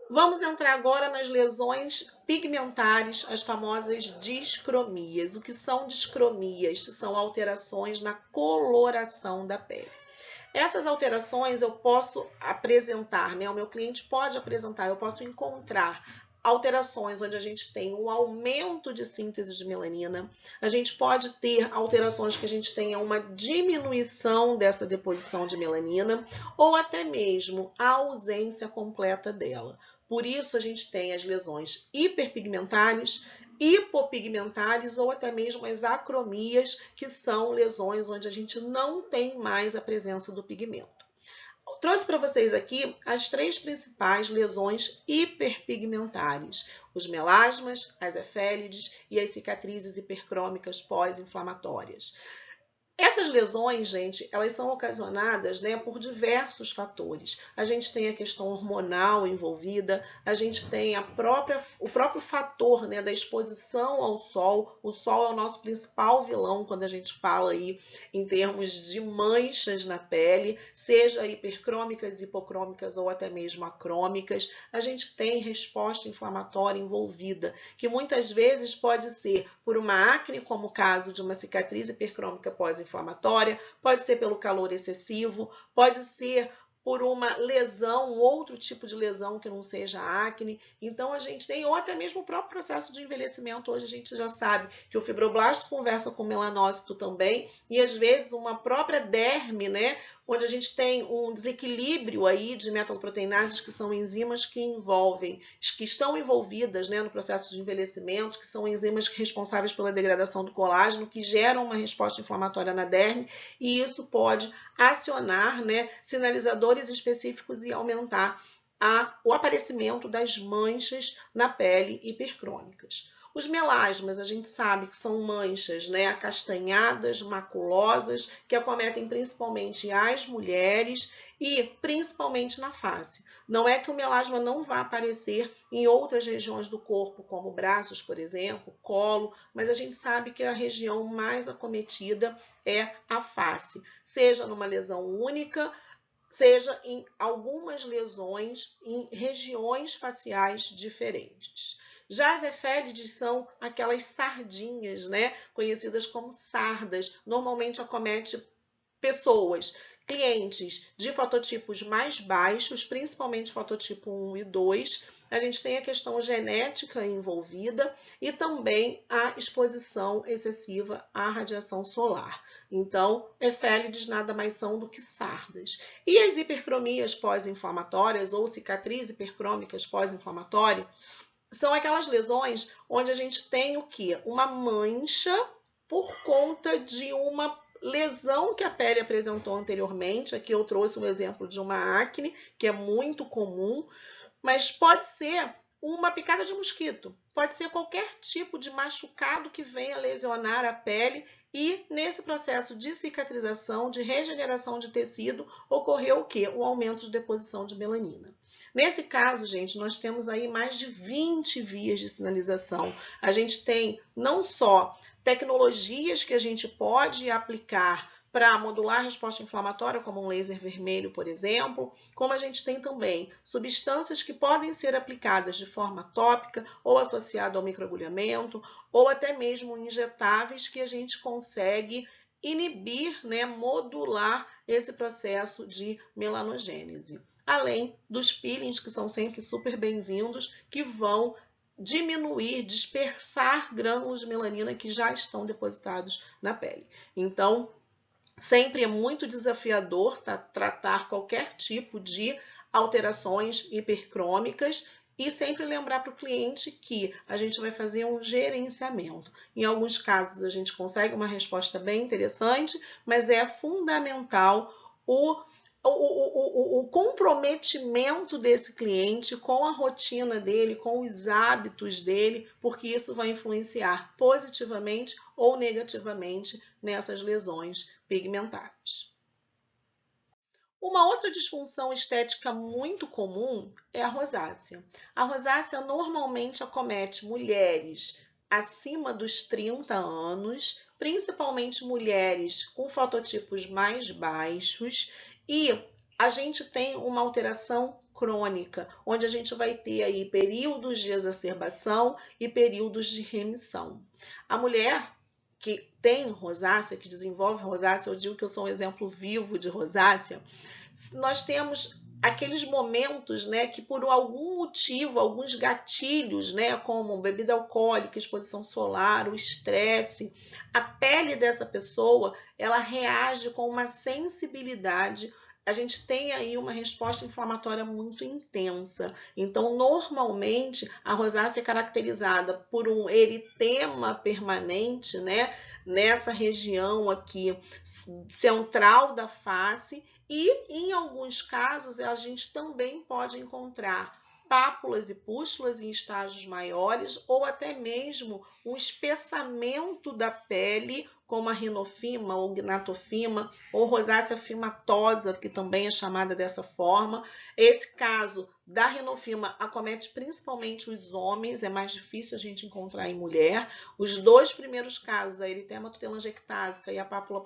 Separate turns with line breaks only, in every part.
Vamos entrar agora nas lesões pigmentares, as famosas discromias. O que são discromias? São alterações na coloração da pele. Essas alterações eu posso apresentar, né? O meu cliente pode apresentar, eu posso encontrar alterações onde a gente tem um aumento de síntese de melanina, a gente pode ter alterações que a gente tenha uma diminuição dessa deposição de melanina ou até mesmo a ausência completa dela. Por isso a gente tem as lesões hiperpigmentares, hipopigmentares ou até mesmo as acromias, que são lesões onde a gente não tem mais a presença do pigmento. Eu trouxe para vocês aqui as 3 principais lesões hiperpigmentares: os melasmas, as efélides e as cicatrizes hipercrômicas pós-inflamatórias. Essas lesões, gente, elas são ocasionadas, né, por diversos fatores. A gente tem a questão hormonal envolvida, a gente tem o próprio fator, né, da exposição ao sol. O sol é o nosso principal vilão quando a gente fala aí em termos de manchas na pele, seja hipercrômicas, hipocrômicas ou até mesmo acrômicas. A gente tem resposta inflamatória envolvida, que muitas vezes pode ser por uma acne, como o caso de uma cicatriz hipercrômica pós-inflamatória, pode ser pelo calor excessivo, pode ser por uma lesão, outro tipo de lesão que não seja acne. Então a gente tem, ou até mesmo o próprio processo de envelhecimento. Hoje a gente já sabe que o fibroblasto conversa com o melanócito também, e às vezes uma própria derme, né, onde a gente tem um desequilíbrio aí de metaloproteinases, que são enzimas que estão envolvidas, né, no processo de envelhecimento, que são enzimas responsáveis pela degradação do colágeno, que geram uma resposta inflamatória na derme, e isso pode acionar, né, sinalizadores específicos e aumentar o aparecimento das manchas na pele hipercrônicas. Os melasmas, a gente sabe que são manchas, né, acastanhadas, maculosas, que acometem principalmente as mulheres e principalmente na face. Não é que o melasma não vá aparecer em outras regiões do corpo, como braços, por exemplo, colo, mas a gente sabe que a região mais acometida é a face, seja numa lesão única, seja em algumas lesões em regiões faciais diferentes. Já as efélides são aquelas sardinhas, né, conhecidas como sardas, normalmente acomete pessoas, clientes de fototipos mais baixos, principalmente fototipo 1 e 2. A gente tem a questão genética envolvida e também a exposição excessiva à radiação solar. Então, efélides nada mais são do que sardas. E as hipercromias pós-inflamatórias ou cicatriz hipercrômicas pós-inflamatórias são aquelas lesões onde a gente tem o quê? Uma mancha por conta de uma lesão que a pele apresentou anteriormente. Aqui eu trouxe um exemplo de uma acne, que é muito comum, mas pode ser uma picada de mosquito, pode ser qualquer tipo de machucado que venha lesionar a pele e nesse processo de cicatrização, de regeneração de tecido, ocorreu o quê? Um aumento de deposição de melanina. Nesse caso, gente, nós temos aí mais de 20 vias de sinalização. A gente tem não só tecnologias que a gente pode aplicar para modular a resposta inflamatória, como um laser vermelho, por exemplo, como a gente tem também substâncias que podem ser aplicadas de forma tópica ou associado ao microagulhamento, ou até mesmo injetáveis que a gente consegue inibir, né, modular esse processo de melanogênese. Além dos peelings, que são sempre super bem-vindos, que vão diminuir, dispersar grânulos de melanina que já estão depositados na pele. Então, sempre é muito desafiador tratar qualquer tipo de alterações hipercrômicas e sempre lembrar para o cliente que a gente vai fazer um gerenciamento. Em alguns casos a gente consegue uma resposta bem interessante, mas é fundamental o comprometimento desse cliente com a rotina dele, com os hábitos dele, porque isso vai influenciar positivamente ou negativamente nessas lesões pigmentares. Uma outra disfunção estética muito comum é a rosácea. A rosácea normalmente acomete mulheres acima dos 30 anos, principalmente mulheres com fototipos mais baixos, e a gente tem uma alteração crônica, onde a gente vai ter aí períodos de exacerbação e períodos de remissão. A mulher que tem rosácea, que desenvolve rosácea, eu digo que eu sou um exemplo vivo de rosácea, nós temos aqueles momentos, né, que por algum motivo, alguns gatilhos, né, como bebida alcoólica, exposição solar, o estresse, a pele dessa pessoa, ela reage com uma sensibilidade. A gente tem aí uma resposta inflamatória muito intensa. Então, normalmente, a rosácea é caracterizada por um eritema permanente, né, nessa região aqui central da face, e em alguns casos a gente também pode encontrar pápulas e pústulas em estágios maiores ou até mesmo um espessamento da pele, como a rinofima ou gnatofima ou rosácea fimatosa, que também é chamada dessa forma. Esse caso da rinofima acomete principalmente os homens, é mais difícil a gente encontrar em mulher. Os dois primeiros casos, a eritema tutelangectásica e a pápula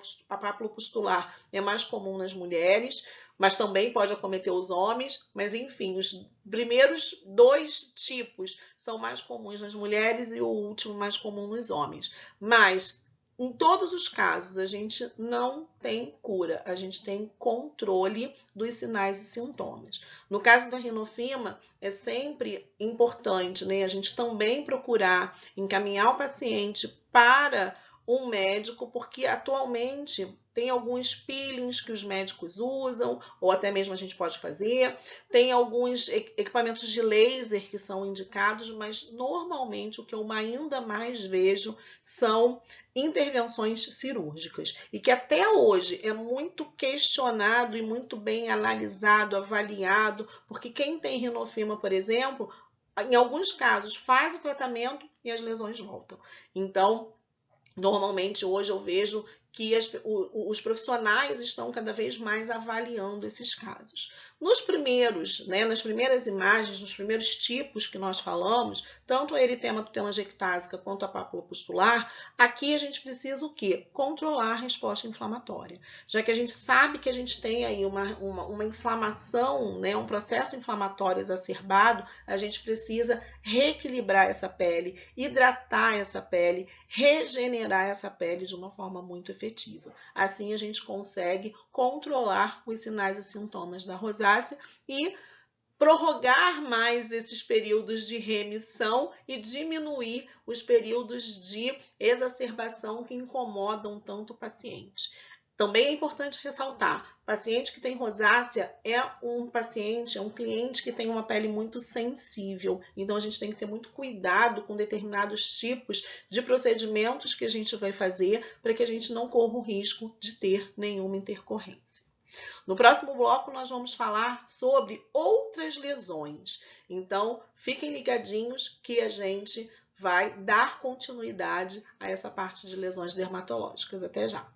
pustular, é mais comum nas mulheres, mas também pode acometer os homens. Mas enfim, os primeiros dois tipos são mais comuns nas mulheres e o último mais comum nos homens. Mas em todos os casos, a gente não tem cura, a gente tem controle dos sinais e sintomas. No caso da rinofima, é sempre importante, né, a gente também procurar encaminhar o paciente para um médico, porque atualmente tem alguns peelings que os médicos usam, ou até mesmo a gente pode fazer. Tem alguns equipamentos de laser que são indicados, mas normalmente o que eu ainda mais vejo são intervenções cirúrgicas. E que até hoje é muito questionado e muito bem analisado, avaliado, porque quem tem rinofima, por exemplo, em alguns casos faz o tratamento e as lesões voltam. Então, normalmente, hoje eu vejo que os profissionais estão cada vez mais avaliando esses casos. Nos primeiros, né, nas primeiras imagens, nos primeiros tipos que nós falamos, tanto a eritema tutelangectásica quanto a pápula pustular, aqui a gente precisa o quê? Controlar a resposta inflamatória. Já que a gente sabe que a gente tem aí uma inflamação, né, um processo inflamatório exacerbado, a gente precisa reequilibrar essa pele, hidratar essa pele, regenerar essa pele de uma forma muito efetiva. Assim a gente consegue controlar os sinais e sintomas da rosácea e prorrogar mais esses períodos de remissão e diminuir os períodos de exacerbação que incomodam tanto o paciente. Também é importante ressaltar, paciente que tem rosácea é um cliente que tem uma pele muito sensível. Então, a gente tem que ter muito cuidado com determinados tipos de procedimentos que a gente vai fazer para que a gente não corra o risco de ter nenhuma intercorrência. No próximo bloco, nós vamos falar sobre outras lesões. Então, fiquem ligadinhos que a gente vai dar continuidade a essa parte de lesões dermatológicas. Até já!